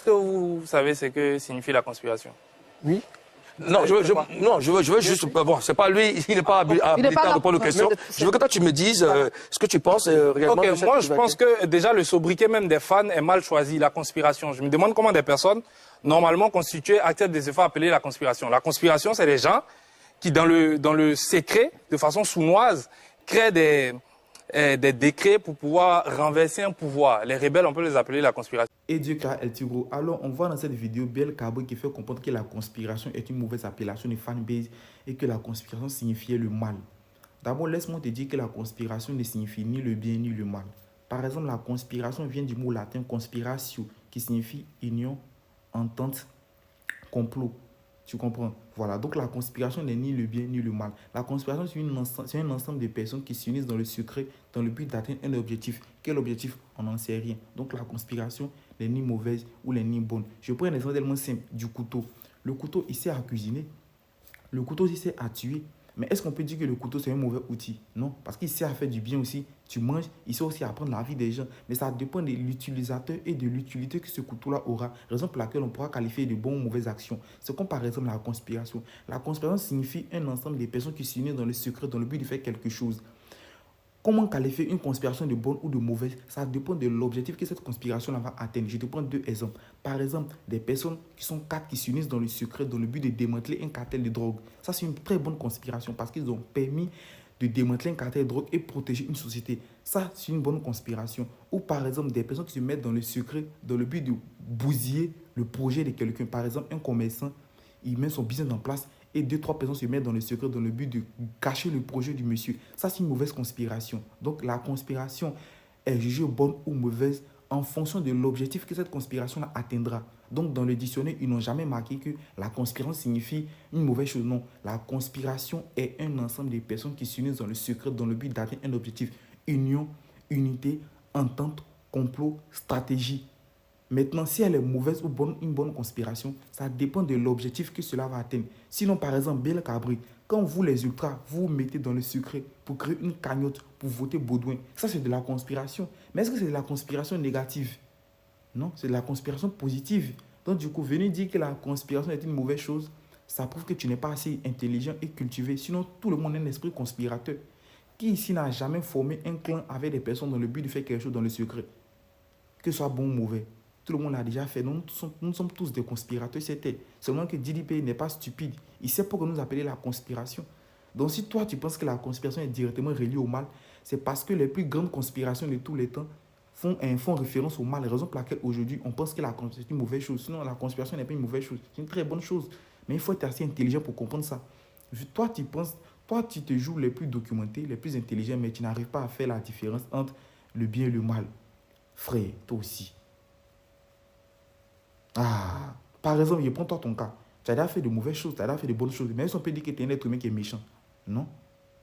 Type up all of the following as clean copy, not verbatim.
que vous savez ce que signifie la conspiration? Oui. Non, je veux juste... Bon, c'est pas lui, il n'est pas habilité à répondre aux questions. Je veux que toi, tu me dises ce que tu penses réellement. Ok, moi, je pense que déjà, le sobriquet même des fans est mal choisi, la conspiration. Je me demande comment des personnes, normalement constituées, acceptent des efforts appelés la conspiration. La conspiration, c'est des gens qui, dans le secret, de façon sournoise, créent des décrets pour pouvoir renverser un pouvoir. Les rebelles, on peut les appeler la conspiration. Et Dieu car El Tigro. Alors, on voit dans cette vidéo Biel Cabri qui fait comprendre que la conspiration est une mauvaise appellation de fanbase et que la conspiration signifiait le mal. D'abord, laisse-moi te dire que la conspiration ne signifie ni le bien ni le mal. Par exemple, la conspiration vient du mot latin conspiratio, qui signifie union, entente, complot. Tu comprends? Voilà, donc la conspiration n'est ni le bien ni le mal. La conspiration, c'est un ensemble de personnes qui s'unissent dans le secret, dans le but d'atteindre un objectif. Quel objectif? On n'en sait rien. Donc la conspiration n'est ni mauvaise ou n'est ni bonne. Je prends un exemple tellement simple, du couteau. Le couteau, il sert à cuisiner. Le couteau, il sert à tuer. Mais est-ce qu'on peut dire que le couteau, c'est un mauvais outil? Non, parce qu'il sert à faire du bien aussi. Tu manges, il sert aussi à prendre la vie des gens. Mais ça dépend de l'utilisateur et de l'utilité que ce couteau-là aura. Raison pour laquelle on pourra qualifier de bonnes ou mauvaises actions. C'est comme par exemple la conspiration. La conspiration signifie un ensemble de personnes qui s'unissent dans le secret, dans le but de faire quelque chose. Comment qualifier une conspiration de bonne ou de mauvaise? Ça dépend de l'objectif que cette conspiration-là va atteindre. Je te prends deux exemples. Par exemple, des personnes qui sont quatre qui s'unissent dans le secret dans le but de démanteler un cartel de drogue. Ça, c'est une très bonne conspiration parce qu'ils ont permis de démanteler un cartel de drogue et protéger une société. Ça, c'est une bonne conspiration. Ou par exemple, des personnes qui se mettent dans le secret dans le but de bousiller le projet de quelqu'un. Par exemple, un commerçant, il met son business en place et deux, trois personnes se mettent dans le secret dans le but de cacher le projet du monsieur. Ça, c'est une mauvaise conspiration. Donc, la conspiration est jugée bonne ou mauvaise en fonction de l'objectif que cette conspiration atteindra. Donc, dans le dictionnaire, ils n'ont jamais marqué que la conspiration signifie une mauvaise chose. Non, la conspiration est un ensemble de personnes qui s'unissent dans le secret dans le but d'atteindre un objectif. Union, unité, entente, complot, stratégie. Maintenant, si elle est mauvaise ou bonne, une bonne conspiration, ça dépend de l'objectif que cela va atteindre. Sinon, par exemple, Biel Cabri, quand vous les ultras, vous vous mettez dans le secret pour créer une cagnotte pour voter Baudouin, ça c'est de la conspiration. Mais est-ce que c'est de la conspiration négative? Non, c'est de la conspiration positive. Donc du coup, venir dire que la conspiration est une mauvaise chose, ça prouve que tu n'es pas assez intelligent et cultivé. Sinon, tout le monde a un esprit conspirateur. Qui ici n'a jamais formé un clan avec des personnes dans le but de faire quelque chose dans le secret? Que ce soit bon ou mauvais. Tout le monde l'a déjà fait. Nous sommes tous des conspirateurs. C'était seulement que DDP n'est pas stupide. Il sait pourquoi nous appeler la conspiration. Donc si toi tu penses que la conspiration est directement reliée au mal, c'est parce que les plus grandes conspirations de tous les temps font référence au mal. La raison pour laquelle aujourd'hui on pense que la conspiration est une mauvaise chose. Sinon la conspiration n'est pas une mauvaise chose. C'est une très bonne chose. Mais il faut être assez intelligent pour comprendre ça. Toi tu te joues les plus documentés, les plus intelligents, mais tu n'arrives pas à faire la différence entre le bien et le mal. Frère, toi aussi. Ah, par exemple, je prends toi ton cas. Tu as déjà fait de mauvaises choses, tu as déjà fait de bonnes choses. Mais on peut dire que tu es un être humain qui est méchant. Non.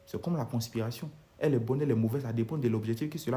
C'est comme la conspiration. Elle est bonne, elle est mauvaise, ça dépend de l'objectif que cela